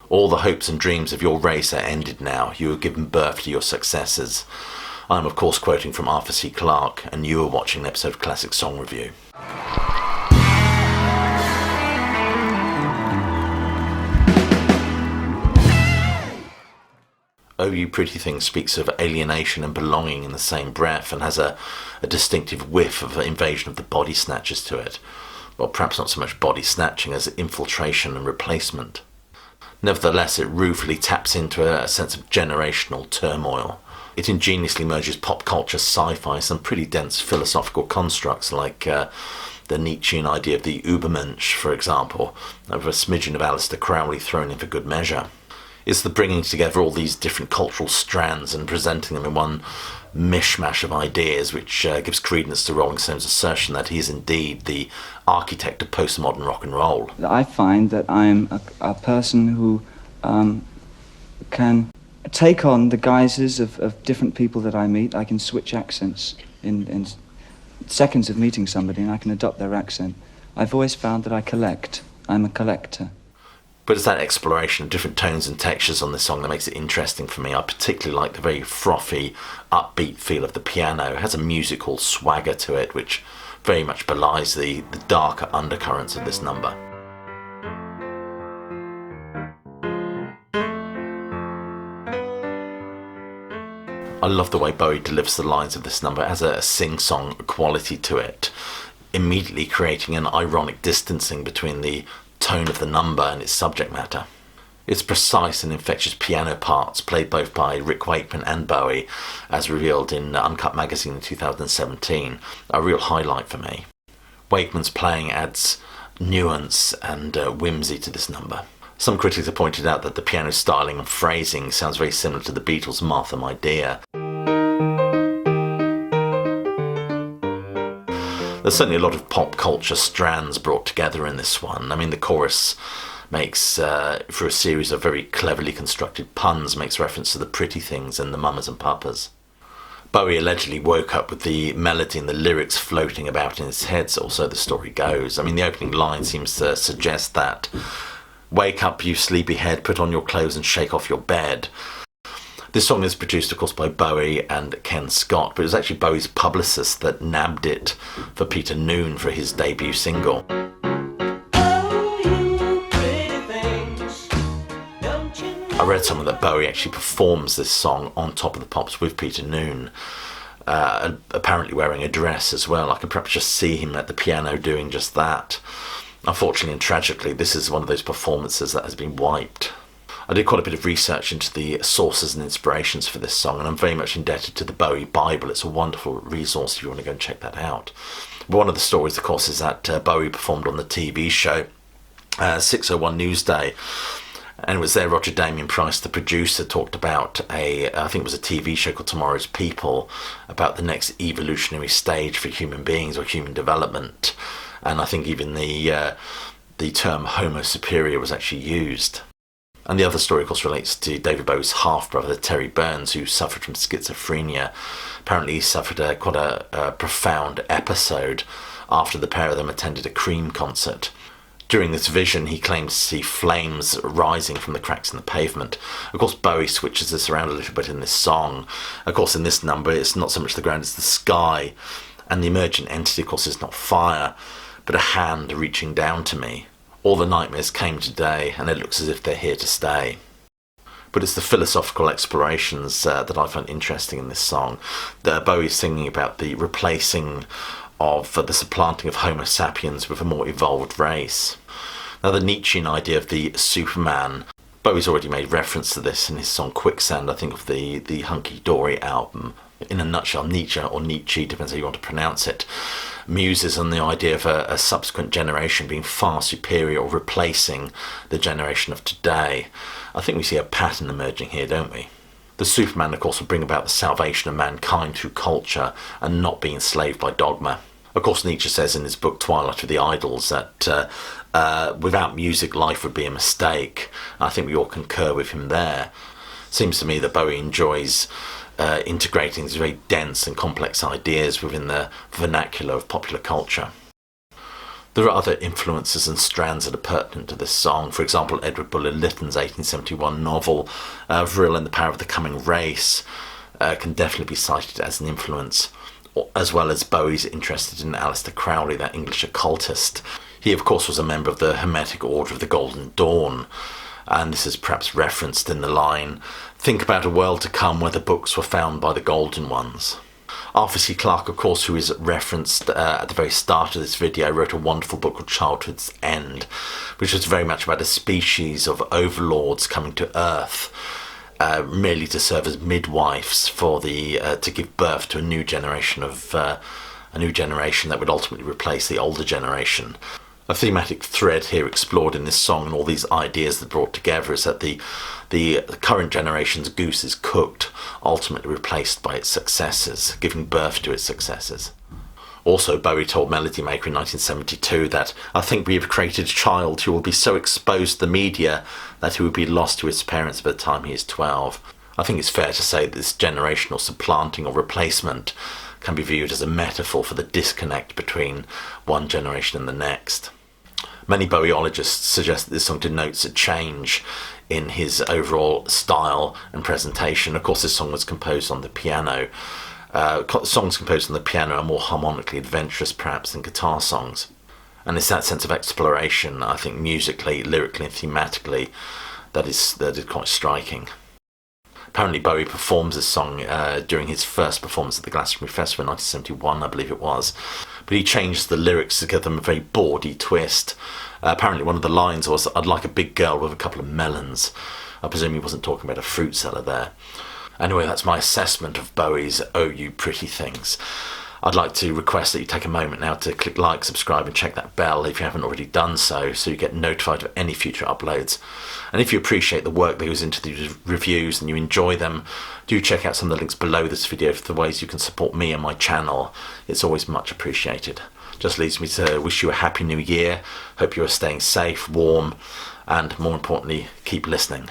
All the hopes and dreams of your race are ended now. You have given birth to your successors. I'm of course quoting from Arthur C. Clarke, and you are watching an episode of Classic Song Review. Oh You Pretty Thing speaks of alienation and belonging in the same breath, and has a distinctive whiff of invasion of the body snatchers to it. Well, perhaps not so much body snatching as infiltration and replacement. Nevertheless, it ruefully taps into a sense of generational turmoil. It ingeniously merges pop culture, sci-fi, some pretty dense philosophical constructs like the Nietzschean idea of the Übermensch, for example, with a smidgen of Aleister Crowley thrown in for good measure. It's the bringing together all these different cultural strands and presenting them in one mishmash of ideas, which gives credence to Rolling Stone's assertion that he is indeed the architect of postmodern rock and roll. I find that I'm a person who can take on the guises of different people that I meet. I can switch accents in seconds of meeting somebody, and I can adopt their accent. I've always found that I collect. I'm a collector. But it's that exploration of different tones and textures on this song that makes it interesting for me. I particularly like the very frothy, upbeat feel of the piano. It has a musical swagger to it, which very much belies the darker undercurrents of this number. I love the way Bowie delivers the lines of this number. It has a sing-song quality to it, immediately creating an ironic distancing between the tone of the number and its subject matter. Its precise and infectious piano parts, played both by Rick Wakeman and Bowie, as revealed in Uncut magazine in 2017, are a real highlight for me. Wakeman's playing adds nuance and whimsy to this number. Some critics have pointed out that the piano styling and phrasing sounds very similar to the Beatles' Martha My Dear. There's certainly a lot of pop culture strands brought together in this one. I mean, the chorus makes, through a series of very cleverly constructed puns, makes reference to the pretty things and the mamas and papas. Bowie allegedly woke up with the melody and the lyrics floating about in his head, or so the story goes. I mean, the opening line seems to suggest that, "Wake up, you sleepyhead, put on your clothes and shake off your bed." This song is produced, of course, by Bowie and Ken Scott, but it was actually Bowie's publicist that nabbed it for Peter Noone for his debut single. I read somewhere that Bowie actually performs this song on Top of the Pops with Peter Noone, apparently wearing a dress as well. I could perhaps just see him at the piano doing just that. Unfortunately and tragically, this is one of those performances that has been wiped. I did quite a bit of research into the sources and inspirations for this song, and I'm very much indebted to the Bowie Bible. It's a wonderful resource if you want to go and check that out. But one of the stories, of course, is that Bowie performed on the TV show 601 Newsday, and it was there Roger Damien Price, the producer, talked about I think it was a TV show called Tomorrow's People, about the next evolutionary stage for human beings or human development, and I think even the term Homo superior was actually used. And the other story, of course, relates to David Bowie's half-brother, Terry Burns, who suffered from schizophrenia. Apparently he suffered quite a profound episode after the pair of them attended a Cream concert. During this vision, he claims to see flames rising from the cracks in the pavement. Of course, Bowie switches this around a little bit in this song. Of course, in this number, it's not so much the ground, it's the sky. And the emergent entity, of course, is not fire, but a hand reaching down to me. All the nightmares came today, and it looks as if they're here to stay. But it's the philosophical explorations that I find interesting in this song. Bowie's singing about the replacing of the supplanting of Homo sapiens with a more evolved race. Now, the Nietzschean idea of the Superman, Bowie's already made reference to this in his song Quicksand, I think, of the Hunky Dory album. In a nutshell, Nietzsche, or Nietzsche, depends how you want to pronounce it, muses on the idea of a subsequent generation being far superior or replacing the generation of today. I think we see a pattern emerging here, don't we? The Superman, of course, will bring about the salvation of mankind through culture and not being enslaved by dogma. Of course, Nietzsche says in his book Twilight of the Idols that without music, life would be a mistake. I think we all concur with him there. Seems to me that Bowie enjoys integrating these very dense and complex ideas within the vernacular of popular culture. There are other influences and strands that are pertinent to this song. For example, Edward Bulwer Lytton's 1871 novel, Vril and the Power of the Coming Race, can definitely be cited as an influence, as well as Bowie's interest in Aleister Crowley, that English occultist. He, of course, was a member of the Hermetic Order of the Golden Dawn, and this is perhaps referenced in the line, "Think about a world to come where the books were found by the golden ones." Arthur C. Clarke, of course, who is referenced at the very start of this video, wrote a wonderful book called Childhood's End, which was very much about a species of overlords coming to Earth, merely to serve as midwives for to give birth to a new generation that would ultimately replace the older generation. A thematic thread here explored in this song and all these ideas that brought together is that the current generation's goose is cooked, ultimately replaced by its successors, giving birth to its successors. Also, Bowie told Melody Maker in 1972 that, "I think we have created a child who will be so exposed to the media that he will be lost to his parents by the time he is 12. I think it's fair to say that this generational supplanting or replacement can be viewed as a metaphor for the disconnect between one generation and the next. Many Bowieologists suggest that this song denotes a change in his overall style and presentation. Of course, this song was composed on the piano. Songs composed on the piano are more harmonically adventurous, perhaps, than guitar songs. And it's that sense of exploration, I think, musically, lyrically, and thematically, that is quite striking. Apparently, Bowie performs this song during his first performance at the Glastonbury Festival in 1971, I believe it was. But he changed the lyrics to give them a very bawdy twist. Apparently, one of the lines was, "I'd like a big girl with a couple of melons." I presume he wasn't talking about a fruit seller there. Anyway, that's my assessment of Bowie's "Oh You Pretty Things." I'd like to request that you take a moment now to click like, subscribe and check that bell if you haven't already done so you get notified of any future uploads. And if you appreciate the work that goes into these reviews and you enjoy them, do check out some of the links below this video for the ways you can support me and my channel. It's always much appreciated. Just leaves me to wish you a happy new year. Hope you are staying safe, warm, and more importantly, keep listening.